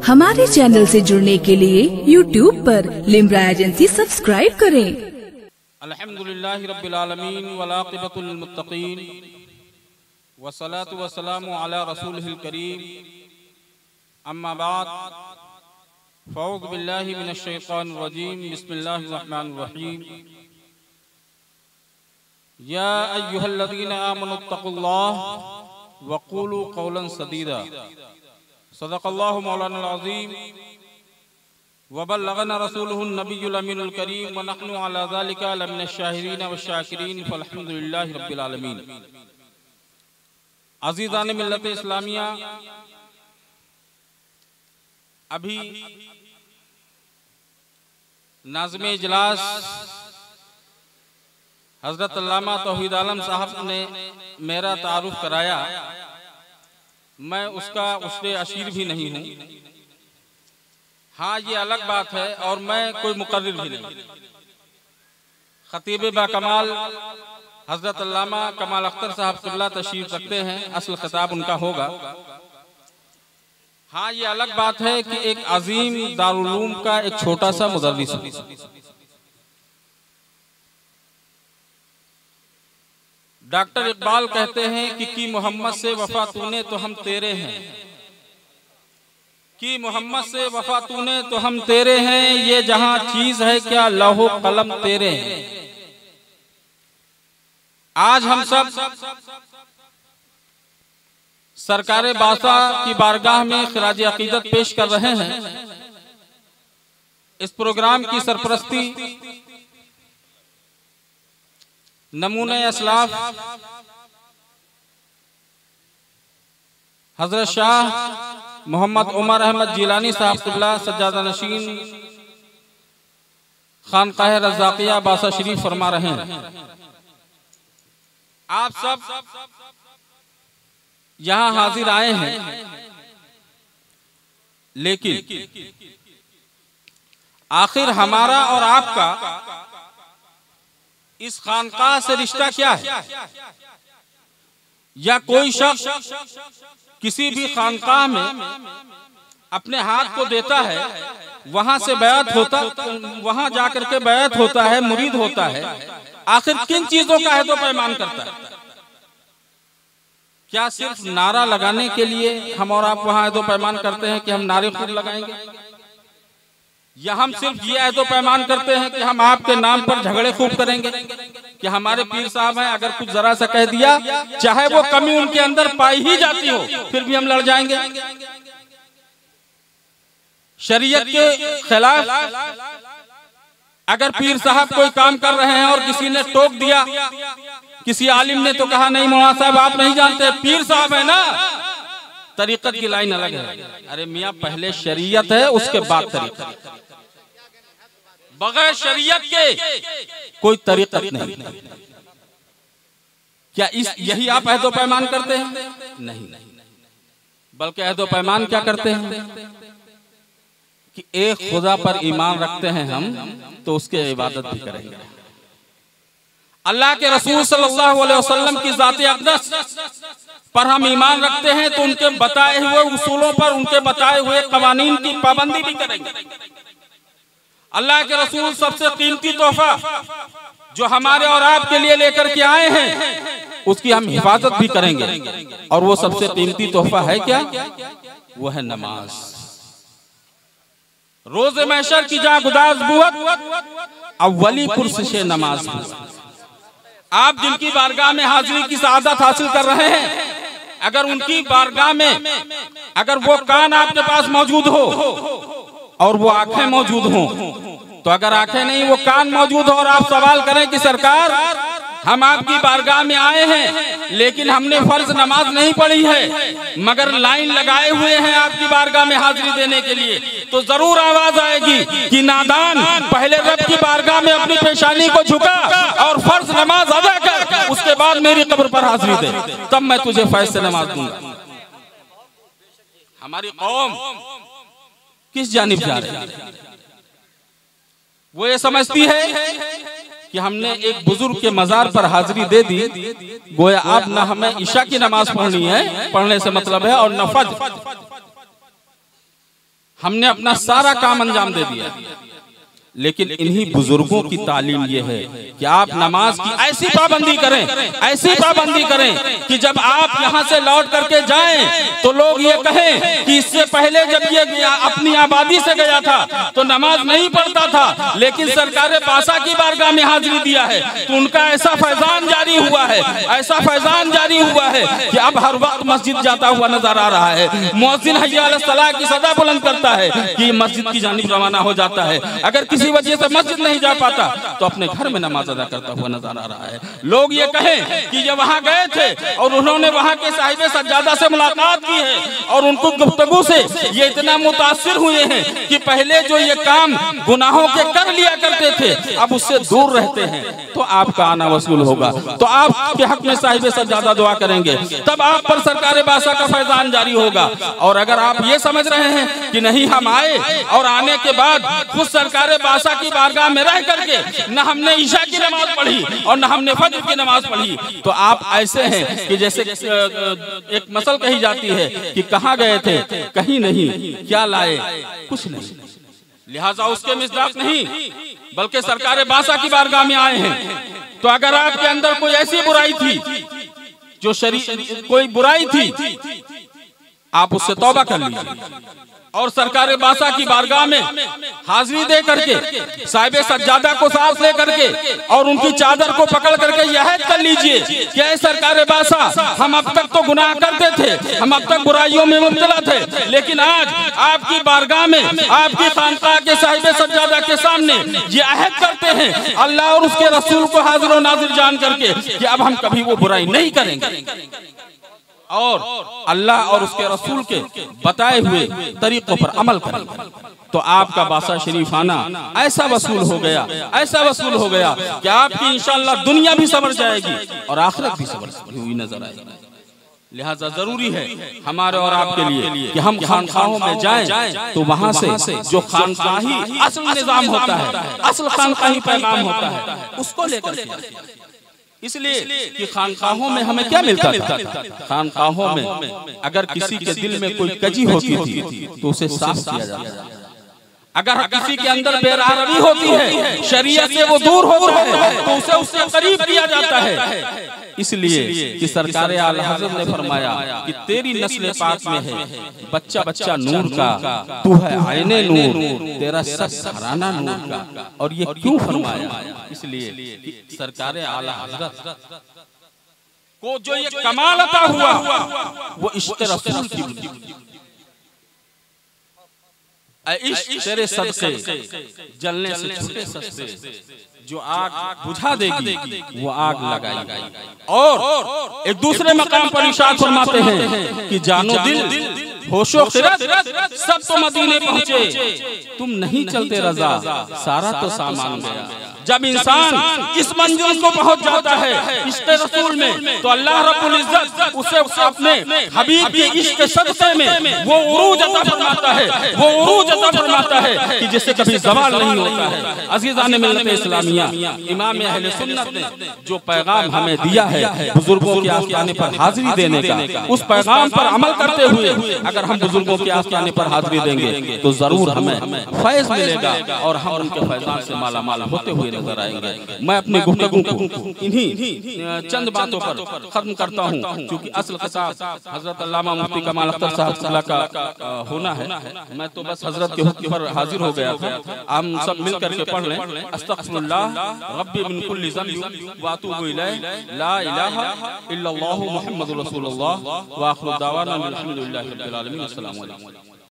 हमारे चैनल से जुड़ने के लिए YouTube पर लिम्रा एजेंसी सब्सक्राइब करें। अल्हम्दुलिल्लाहि रब्बिल आलमीन वलाक़िबतुल मुत्तक़ीन वस्सलातु वस्सलामु अला रसूलिहिल करीम अम्मा बाद फ़अऊज़ु बिल्लाहि मिनश शैतानिर रजीम बिस्मिल्लाहिर रहमानिर रहीम या अय्युहल्लज़ीना आमनुत्तक़ुल्लाह वक़ूलू क़ौलन सदीदा सदक़ल्लाहु मौलाना अज़ीम वबल्लगना रसूलुहुन नबियुल अमीनुल करीम व नहनु अला ज़ालिका लमिनश शाहिदीन वश्शाकिरीन फल्हम्दुलिल्लाहि रब्बिल आलमीन। अज़ीज़ान मिल्लत इस्लामिया, अभी नाज़िम इजलास हज़रत अल्लामा तौहीद आलम साहब ने मेरा तारुफ कराया। मैं उसका उससे अशीर भी नहीं हूँ। हाँ, ये अलग बात है और मैं कोई मुकर्रिर भी नहीं। खतीब बाकमाल हजरत अल्लामा कमाल अख्तर साहब क़िबला तशरीफ रखते हैं, असल खिताब उनका होगा। हाँ, ये अलग बात है कि एक अजीम दारुल उलूम का एक छोटा सा मुदर्रिस है। डॉक्टर इकबाल कहते हैं कि मोहम्मद से वफा तूने तो हम तेरे हैं, कि मोहम्मद से वफा तूने तो हम तेरे हैं, ये जहां चीज है क्या लौहो कलम तेरे हैं। आज हम सब सरकारे बादशाह की बारगाह में खिराज अकीदत पेश कर रहे हैं। इस प्रोग्राम की सरपरस्ती नमूने असलाफ हजरत शाह मोहम्मद उमर अहमद जिलानी साहब क़िबला सज्जादा नशीन खानकाह रज़ाक़िया बासा शरीफ फरमा रहे हैं। आप सब यहाँ हाजिर आए हैं, लेकिन आखिर हमारा और आपका इस खानकाह से रिश्ता क्या है? या कोई शख्स किसी भी खानकाह में अपने हाथ को देता है, वहां से बैत होता, वहां जाकर के बैत होता है, मुरीद होता है। आखिर किन चीजों का अहद व पैमान करता है? क्या सिर्फ नारा लगाने के लिए हम और आप वहां अहद व पैमान करते हैं कि हम नारे खूब लगाएंगे, या हम सिर्फ ये अहद व पैमान करते हैं कि हम आपके नाम पर झगड़े खूब करेंगे कि हमारे पीर साहब हैं, अगर कुछ जरा सा कह दिया, चाहे वो कमी उनके अंदर पाई ही जाती हो, फिर भी हम लड़ जाएंगे। शरीयत के खिलाफ अगर पीर साहब कोई काम कर रहे हैं और किसी ने टोक दिया, किसी आलिम ने तो कहा नहीं मौलाना साहब आप नहीं जानते, पीर साहब है ना, तरीकत की लाइन अलग है। अरे मियाँ, पहले शरीयत है, उसके बाद तरीकत। बगैर शरीयत के कोई तरीकत नहीं। क्या यही आप अहद व पैमान करते हैं? नहीं, बल्कि अहद व पैमान क्या करते हैं कि एक खुदा पर ईमान रखते हैं हम, तो उसके इबादत भी करेंगे। अल्लाह के रसूल सल्लल्लाहु अलैहि वसल्लम की ज़ात अक़दस पर हम ईमान रखते हैं, तो उनके बताए हुए उसूलों पर, उनके बताए हुए कवानीन की पाबंदी भी करेंगे। अल्लाह के रसूल सबसे कीमती तोहफा जो हमारे और आपके लिए लेकर के आए हैं, उसकी हम हिफाजत भी करेंगे। और वो सबसे कीमती तोहफा है क्या? वो है नमाज। रोज़ महशर की जा गुदाज बुअत अव्वली पुरसिश नमाज। आप जिनकी बारगाह में हाजिरी की सआदत हासिल कर रहे हैं, अगर उनकी बारगाह में अगर वो कान आपके पास मौजूद हो और वो आंखें मौजूद हो, तो अगर आंखें नहीं वो कान मौजूद हो और आप सवाल करें कि सरकार हम आपकी बारगाह में आए हैं, लेकिन हमने फर्ज नमाज नहीं पढ़ी है, मगर लाइन लगाए हुए हैं आपकी बारगाह में हाजिरी देने के लिए, तो जरूर आवाज आएगी कि नादान, पहले रब की बारगाह में अपनी पेशानी को झुका और फर्ज नमाज अदा कर, उसके बाद मेरी कब्र पर हाजिरी दे, तब मैं तुझे फैज से नमाज दूंगा। हमारी कौम किस जानिब जा रही है? वो ये समझती है कि हमने एक बुजुर्ग के मजार पर हाजिरी दे दी, गोया अब न हमें ईशा की नमाज पढ़नी है, पढ़ने से मतलब है, और न फज्र। हमने अपना सारा काम अंजाम दे दिया, लेकिन इन्हीं बुजुर्गों की तालीम ये है कि आप नमाज की ऐसी पाबंदी करें कि जब आप यहाँ से लौट करके जाएं तो लोग ये कहें कि इससे पहले जब ये अपनी आबादी से गया था तो नमाज नहीं पढ़ता था, लेकिन सरकार पासा की बारगाह में हाजिरी दिया है तो उनका ऐसा फैजान जारी हुआ है कि अब हर वक्त मस्जिद जाता हुआ नजर आ रहा है। मुअज्जिन हय्या अला सलाह की सदा बुलंद करता है कि मस्जिद की जानिब रवाना हो जाता है। अगर किसी वजह से मस्जिद नहीं जा पाता तो अपने घर में नमाज अदा करता हुआ नजर आ रहा है। लोग ये कहें कि जब वहां गए थे और उन्होंने वहां के साहिबे सज्जादा से मुलाकात की है और उनको गुफ्तगू से ये इतना मुतासिर हुए हैं कि पहले जो ये काम गुनाहों के कर लिया करते थे अब उससे दूर रहते हैं, तो आपका आना वसूल होगा, तो आपके हक में साहिबे सज्जादा दुआ करेंगे, तब आप पर सरकार बासा का फैजान जारी होगा। और अगर आप ये समझ रहे हैं कि नहीं हम आए और आने के बाद खुद सरकार बासा की बारगाह में रह करके न हमने ईशा की नमाज पढ़ी और न हमने फज्र की नमाज पढ़ी, तो आप ऐसे हैं कि जैसे एक मसल कही जाती है कि कहाँ गए थे, कहीं नहीं, क्या लाए, कुछ नहीं। लिहाजा उसके मिसदाक नहीं बल्कि सरकार बासा की बारगाह में आए हैं। तो अगर आपके अंदर कोई ऐसी बुराई थी जो कोई बुराई थी, आप उससे तौबा कर लीजिए और सरकार बासा की बारगाह में हाजिरी दे करके साहिबे सज्जादा को साथ ले करके और उनकी चादर को पकड़ करके यह कर लीजिए कि सरकार बासा हम अब तक तो गुनाह करते थे, हम अब तक बुराइयों में मुब्तला थे, लेकिन आज आपकी बारगाह में आपकी खानकाह के साहिबे सज्जादा के सामने ये अहद करते हैं अल्लाह और उसके रसूल को हाजिर और नाजिर जान करके कि अब हम कभी वो बुराई नहीं करेंगे और अल्लाह और उसके रसूल के बताए हुए तरीकों पर अमल करें। तो आपका बासा शरीफ आना ऐसा वसूल हो गया कि आपकी इंशाअल्लाह दुनिया भी संवर जाएगी और आखिरत भी संवरती हुई नजर आएगी। लिहाजा जरूरी है हमारे और आपके लिए कि हम खानकाहों में जाएं तो वहां से जो खानकाही असल निजाम होता है, असल खानकाही पैगाम होता है, उसको लेकर इसलिए कि खानकाहों में हमें क्या मिलता था, खानकाहों में अगर किसी के दिल में कोई कजी होती थी तो उसे साफ किया जाता है। अगर किसी के अंदर बेरारवी होती है, शरीयत से वो दूर हो रहा है तो उसे उससे करीब किया जाता है। इसलिए कि सरकार आला हज़रत ने फरमाया कि तेरी नस्ल पाक में है बच्चा बच्चा नूर का, तू है आईने नूर, तेरा सर घराना नूर का। और ये क्यों फरमाया? इसलिए कि सरकार आला हज़रत को जो ये कमाल अता हुआ वो इश्क़ रसूल की, इश्क़ तेरे सदक़े जलने से छूटे सस्ते, जो आग बुझा देगी वो आग लगाएगी। और एक दूसरे मकाम पर इरशाद फरमाते हैं कि जानो दिल होशो खिरत सब तो मदीने पहुंचे, तुम नहीं चलते रजा सारा तो सामान गया। जब इंसान इस मंजिल को पहुंच जाता है इश्क़ रसूल में तो अल्लाह रब्बुल इज्जत उसे अपने हबीब के इश्क़ सदक़े में वो उरूज अता फरमाता है कि जिससे कभी ज़वाल नहीं होता है। अज़ीज़ान मिल्लत इस्लामिया, इमाम अहले सुन्नत ने जो पैगाम हमें दिया है बुजुर्गों के आस्ताने पर हाजिरी देने का, उस पैगाम पर अमल करते हुए अगर हम बुजुर्गों के आस्ताने पर हाजिरी देंगे तो जरूर हमें फैज़ मिलेगा और हम उनके फैज़ान से माला माल होते हुए नजर आएंगे। मैं अपनी गुफ्तगू को इन्हीं चंद बातों पर खत्म करता हूँ, क्योंकि असल खिताब हजरत अल्लामा मुफ्ती कमाल अख्तर साहब का होना है। मैं तो बस हजरत के हुक्म पर हाजिर हो गया था। हम सब मिल करके पढ़ लें अस्तग़फिरुल्लाह रब्बी मिन कुल्ली ज़ंबि व अतूबु इलैहि ला इलाहा इल्लल्लाहु मुहम्मदुर रसूलुल्लाह व आखिरु दावाना अल्हम्दुलिल्लाहि रब्बिल आलमीन। अस्सलामु अलैकुम।